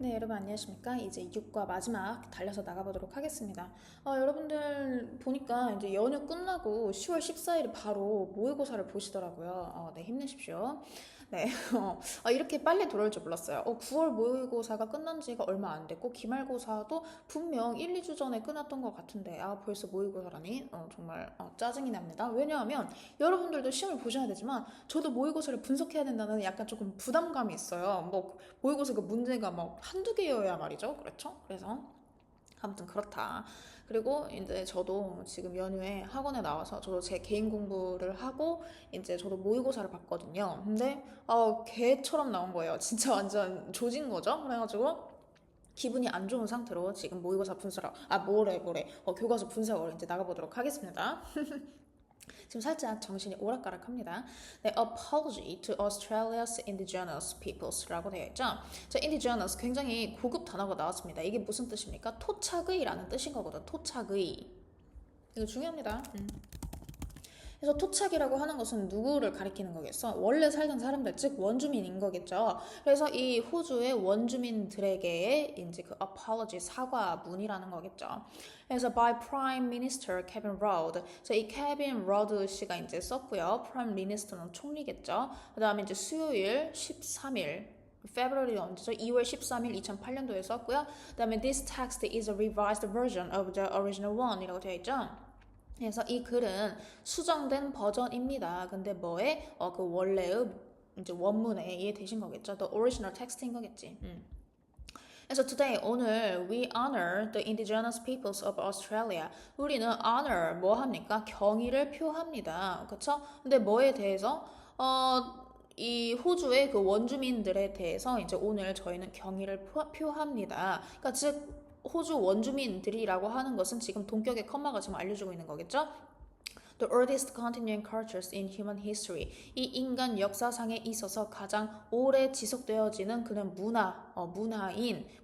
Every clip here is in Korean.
네, 여러분 안녕하십니까? 이제 6과 마지막 달려서 나가보도록 하겠습니다. 여러분들 보니까 이제 연휴 끝나고 10월 14일에 바로 모의고사를 보시더라고요. 네, 힘내십시오. 네, 이렇게 빨리 돌아올 줄 몰랐어요. 9월 모의고사가 끝난 지가 얼마 안 됐고, 기말고사도 분명 1, 2주 전에 끝났던 것 같은데, 벌써 모의고사라니? 정말 짜증이 납니다. 왜냐하면 여러분들도 시험을 보셔야 되지만, 저도 모의고사를 분석해야 된다는 약간 조금 부담감이 있어요. 모의고사 그 문제가 막 한두 개여야 말이죠. 그렇죠? 그래서 아무튼 그렇다. 그리고 이제 저도 지금 연휴에 학원에 나와서 저도 제 개인 공부를 하고 이제 저도 모의고사를 봤거든요. 근데 개처럼 나온 거예요. 진짜 완전 조진 거죠. 그래가지고 기분이 안 좋은 상태로 지금 모의고사 분석하러 교과서 분석으로 이제 나가보도록 하겠습니다. 지금 살짝 정신이 오락가락합니다. 네, apology to Australia's indigenous peoples라고 되어 있죠. 자, indigenous 굉장히 고급 단어가 나왔습니다. 이게 무슨 뜻입니까? 토착의라는 뜻인 거거든. 토착의. 이거 중요합니다. 그래서 토착이라고 하는 것은 누구를 가리키는 거겠어? 원래 살던 사람들, 즉 원주민인 거겠죠. 그래서 이 호주의 원주민들에게의 이제 그 apology 사과문이라는 거겠죠. 그래서 by Prime Minister Kevin Rudd. 그래서 이 Kevin Rudd 씨가 이제 썼고요. Prime Minister는 총리겠죠. 그다음에 이제 수요일 13일 February 언제죠? 2월 13일 2008년도에 썼고요. 그다음에 this text is a revised version of the original one이라고 되어 있죠. 그래서 이 글은 수정된 버전입니다. 근데 그 원래의 이제 원문에 이해되신 거겠죠? The original text인 거겠지. 그래서 today 오늘 we honor the indigenous peoples of Australia. 우리는 honor 뭐 합니까? 경의를 표합니다. 그렇죠? 근데 뭐에 대해서 이 호주의 그 원주민들에 대해서 이제 오늘 저희는 경의를 표합니다. 그러니까 즉 호주 원주민들이라고 하는 것은 지금 동격의 컴마가 지금 알려주고 있는 거겠죠? The oldest continuing cultures in human history. 이 인간 역사상에 있어서 가장 오래 지속되어지는 그런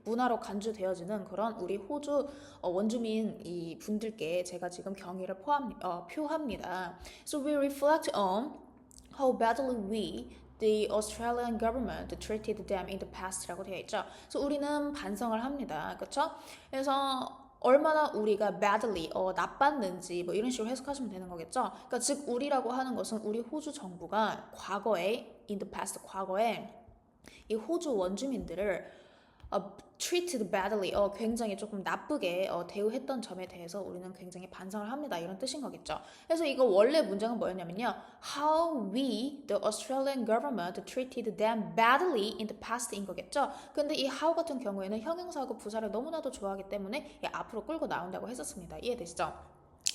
문화로 간주되어지는 그런 우리 호주 원주민 이 분들께 제가 지금 경의를 표합니다. So we reflect on how badly the Australian government treated them in the past라고 되어 있죠. 그래서 우리는 반성을 합니다. 그렇죠? 그래서 얼마나 우리가 badly 나빴는지 뭐 이런 식으로 해석하시면 되는 거겠죠. 그러니까 즉 우리라고 하는 것은 우리 호주 정부가 과거에 in the past 과거에 이 호주 원주민들을 treated badly, 굉장히 조금 나쁘게 대우했던 점에 대해서 우리는 굉장히 반성을 합니다. 이런 뜻인 거겠죠. 그래서 이거 원래 문장은 뭐였냐면요. How we, the Australian government, treated them badly in the past인 거겠죠. 근데 이 how 같은 경우에는 형용사하고 부사를 너무나도 좋아하기 때문에 앞으로 끌고 나온다고 했었습니다. 이해되시죠?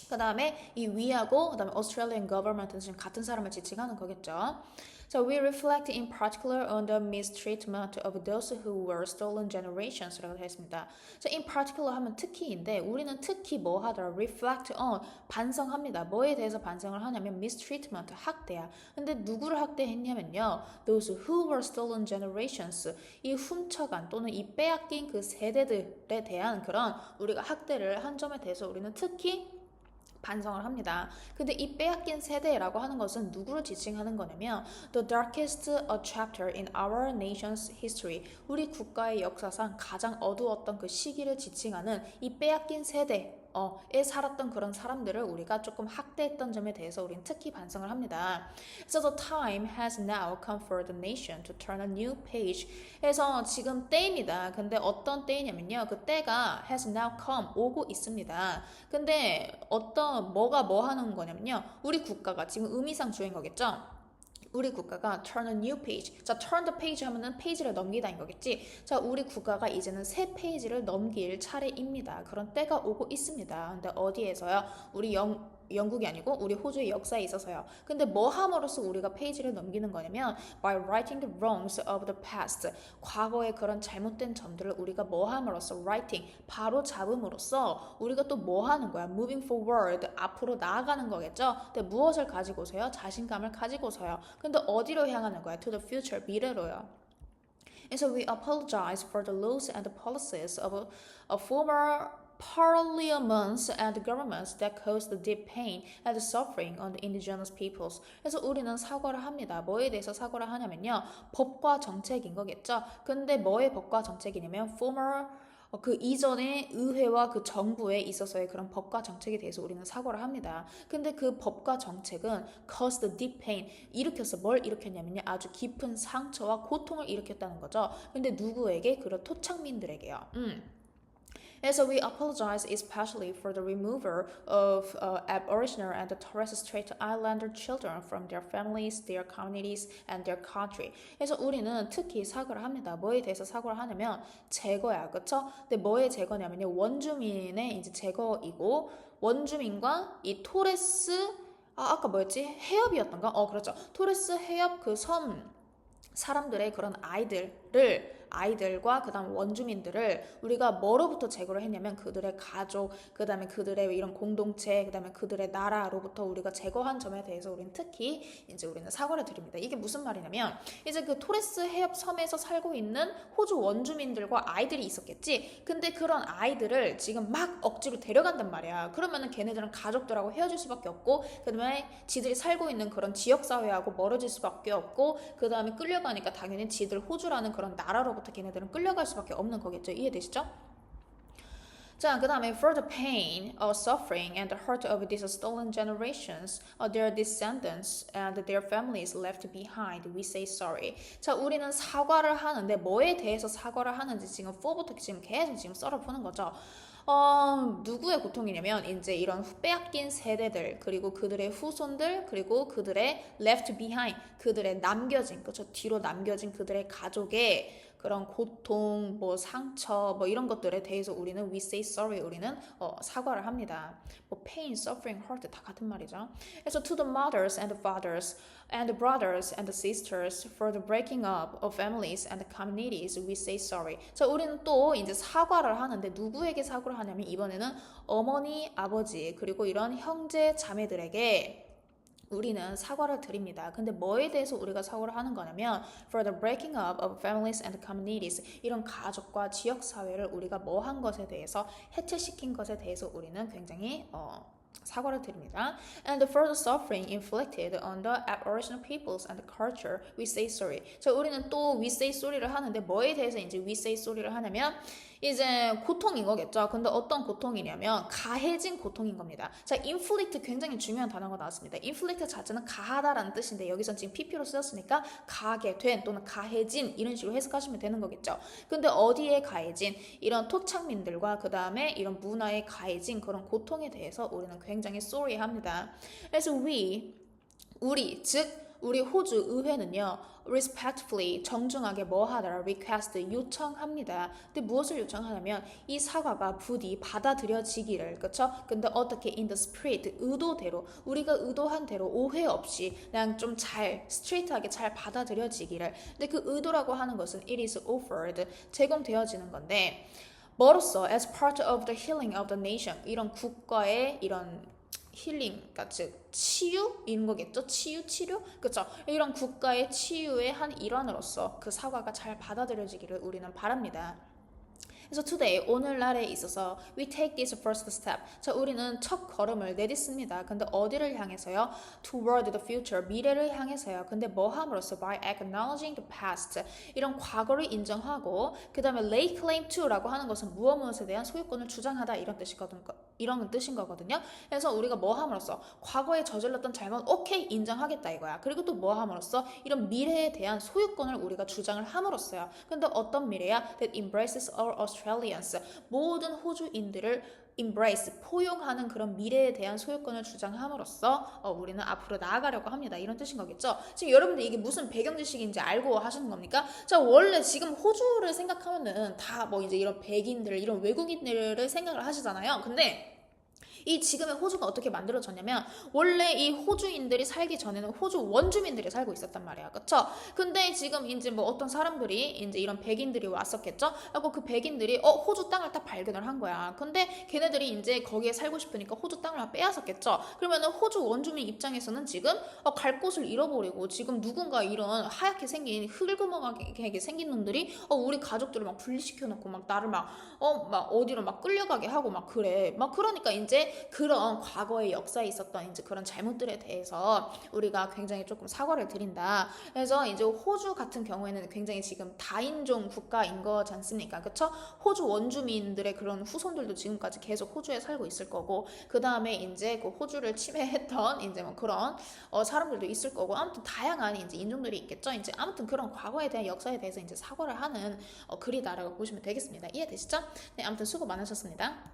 그 다음에 이 we하고 그 다음에 Australian government는 지금 같은 사람을 지칭하는 거겠죠. So we reflect in particular on the mistreatment of those who were stolen generations라고 했습니다. So in particular 하면 특히인데 우리는 특히 뭐 하더라? Reflect on 반성합니다. 뭐에 대해서 반성을 하냐면 mistreatment 학대야. 근데 누구를 학대했냐면요. Those who were stolen generations 이 훔쳐간 또는 이 빼앗긴 그 세대들에 대한 그런 우리가 학대를 한 점에 대해서 우리는 특히 반성을 합니다. 근데 이 빼앗긴 세대라고 하는 것은 누구를 지칭하는 거냐면 the darkest chapter in our nation's history 우리 국가의 역사상 가장 어두웠던 그 시기를 지칭하는 이 빼앗긴 세대 에 살았던 그런 사람들을 우리가 조금 학대했던 점에 대해서 우리는 특히 반성을 합니다. So the time has now come for the nation to turn a new page. 그래서 지금 때입니다. 근데 어떤 때이냐면요. 그 때가 has now come 오고 있습니다. 근데 뭐가 뭐 하는 거냐면요. 우리 국가가 지금 의미상 주어인 거겠죠. 우리 국가가 turn a new page. 자, turn the page 하면은 페이지를 넘기다인 거겠지. 자, 우리 국가가 이제는 새 페이지를 넘길 차례입니다. 그런 때가 오고 있습니다. 근데 어디에서요? 우리 영국이 아니고 우리 호주의 역사에 있어서요. 근데 뭐 함으로써 우리가 페이지를 넘기는 거냐면 by righting the wrongs of the past. 과거의 그런 잘못된 점들을 우리가 뭐 함으로써 writing 바로 잡음으로써 우리가 또 뭐 하는 거야? moving forward 앞으로 나아가는 거겠죠. 근데 무엇을 가지고서요? 자신감을 가지고서요. 근데 어디로 향하는 거야? To the future 미래로요. And so we apologize for the laws and the policies of former parliaments and governments that cause the deep pain and suffering on the indigenous peoples. 그래서 우리는 사과를 합니다. 뭐에 대해서 사과를 하냐면요. 법과 정책인 거겠죠. 근데 뭐의 법과 정책이냐면 former 그 이전의 의회와 그 정부에 있어서의 그런 법과 정책에 대해서 우리는 사과를 합니다. 근데 그 법과 정책은 cause the deep pain 일으켰어. 뭘 일으켰냐면요. 아주 깊은 상처와 고통을 일으켰다는 거죠. 근데 누구에게? 그런 토착민들에게요. And so we apologize especially for the removal of Aboriginal and Torres Strait Islander children from their families, their communities, and their country. 그래서 우리는 특히 사과를 합니다. 뭐에 대해서 사과를 하냐면 제거야, 그렇죠? 근데 뭐의 제거냐면요, 원주민의 이제 제거이고 원주민과 이 토레스 아까 뭐였지? 해협이었던가? 그렇죠. 토레스 해협 그 섬 사람들의 그런 아이들과 그 다음 원주민들을 우리가 뭐로부터 제거를 했냐면 그들의 가족, 그 다음에 그들의 이런 공동체, 그 다음에 그들의 나라로부터 우리가 제거한 점에 대해서 우리는 특히 이제 우리는 사과를 드립니다. 이게 무슨 말이냐면 이제 그 토레스 해협 섬에서 살고 있는 호주 원주민들과 아이들이 있었겠지. 근데 그런 아이들을 지금 막 억지로 데려간단 말이야. 그러면은 걔네들은 가족들하고 헤어질 수밖에 없고 그 다음에 지들이 살고 있는 그런 지역사회하고 멀어질 수밖에 없고 그 다음에 끌려가니까 당연히 지들 호주라는 그런 나라로부터 걔네들은 끌려갈 수밖에 없는 거겠죠. 이해되시죠? 자, 그 다음에 for the pain, suffering, and the hurt of these stolen generations, their descendants and their families left behind, we say sorry. 자, 우리는 사과를 하는데 뭐에 대해서 사과를 하는지 지금 4부터 지금 계속 지금 썰어 푸는 거죠. 누구의 고통이냐면 이제 이런 빼앗긴 세대들 그리고 그들의 후손들 그리고 그들의 left behind 그들의 남겨진 그렇죠 뒤로 남겨진 그들의 가족의 그런 고통, 뭐 상처, 뭐 이런 것들에 대해서 우리는 we say sorry, 우리는 사과를 합니다. 뭐 pain, suffering, hurt 다 같은 말이죠. 그래서 to the mothers and the fathers and the brothers and the sisters for the breaking up of families and communities, we say sorry. 자, 우리는 또 이제 사과를 하는데 누구에게 사과를 하냐면 이번에는 어머니, 아버지 그리고 이런 형제, 자매들에게 우리는 사과를 드립니다. 근데 뭐에 대해서 우리가 사과를 하는 거냐면 for the breaking up of families and communities 이런 가족과 지역 사회를 우리가 뭐 한 것에 대해서 해체시킨 것에 대해서 우리는 굉장히 사과를 드립니다. And for the suffering inflicted on the Aboriginal peoples and culture, we say sorry. 자, 우리는 또 we say sorry를 하는데 뭐에 대해서 이제 we say sorry를 하냐면 이제 고통인 거겠죠. 근데 어떤 고통이냐면 가해진 고통인 겁니다. 자, inflict 굉장히 중요한 단어가 나왔습니다. inflict 자체는 가하다라는 뜻인데 여기서 지금 pp로 쓰였으니까 가하게 된 또는 가해진 이런 식으로 해석하시면 되는 거겠죠. 근데 어디에 가해진 이런 토착민들과 그 다음에 이런 문화에 가해진 그런 고통에 대해서 우리는 굉장히 sorry 합니다. 그래서 우리 즉 우리 호주 의회는요 respectfully 정중하게 뭐 하더라 request 요청합니다. 근데 무엇을 요청하냐면 이 사과가 부디 받아들여지기를 그쵸? 근데 어떻게 in the spirit 의도대로 우리가 의도한 대로 오해 없이 그냥 좀 잘 스트레이트하게 잘 받아들여지기를. 근데 그 의도라고 하는 것은 it is offered 제공되어지는 건데 뭐로써 as part of the healing of the nation 이런 국가의 이런 힐링, 그러니까 즉 치유 이런 거겠죠? 치료, 그렇죠? 이런 국가의 치유의 한 일환으로서 그 사과가 잘 받아들여지기를 우리는 바랍니다. 그래서 today 오늘날에 있어서 we take this first step. 자, 우리는 첫 걸음을 내딛습니다. 근데 어디를 향해서요? Toward the future. 미래를 향해서요. 근데 뭐 함으로써 by acknowledging the past. 이런 과거를 인정하고 그다음에 lay claim to라고 하는 것은 무엇에 대한 소유권을 주장하다 이런 뜻인 거거든요. 그래서 우리가 뭐 함으로써 과거에 저질렀던 잘못 오케이 인정하겠다 이거야. 그리고 또 뭐 함으로써 이런 미래에 대한 소유권을 우리가 주장을 함으로써요. 근데 어떤 미래야? That embraces all Australians. 모든 호주인들을 embrace, 포용하는 그런 미래에 대한 소유권을 주장함으로써 우리는 앞으로 나아가려고 합니다. 이런 뜻인 거겠죠? 지금 여러분들 이게 무슨 배경 지식인지 알고 하시는 겁니까? 자, 원래 지금 호주를 생각하면은 다 뭐 이제 이런 백인들, 이런 외국인들을 생각을 하시잖아요. 근데 이 지금의 호주가 어떻게 만들어졌냐면 원래 이 호주인들이 살기 전에는 호주 원주민들이 살고 있었단 말이야. 그쵸? 근데 지금 이제 뭐 어떤 사람들이 이제 이런 백인들이 왔었겠죠? 하고 그 백인들이 호주 땅을 딱 발견을 한 거야. 근데 걔네들이 이제 거기에 살고 싶으니까 호주 땅을 빼앗았겠죠? 그러면은 호주 원주민 입장에서는 지금 갈 곳을 잃어버리고 지금 누군가 이런 하얗게 생긴 흐르그멍하게 생긴 놈들이 우리 가족들을 막 분리시켜놓고 막 나를 막 어디로 막 끌려가게 하고 막 그래. 막 그러니까 이제 그런 과거의 역사에 있었던 이제 그런 잘못들에 대해서 우리가 굉장히 조금 사과를 드린다. 그래서 이제 호주 같은 경우에는 굉장히 지금 다인종 국가인 거지 않습니까? 그쵸? 호주 원주민들의 그런 후손들도 지금까지 계속 호주에 살고 있을 거고, 그 다음에 이제 그 호주를 침해했던 이제 뭐 그런 사람들도 있을 거고, 아무튼 다양한 이제 인종들이 있겠죠. 이제 아무튼 그런 과거에 대한 역사에 대해서 이제 사과를 하는 글이다라고 보시면 되겠습니다. 이해되시죠? 네, 아무튼 수고 많으셨습니다.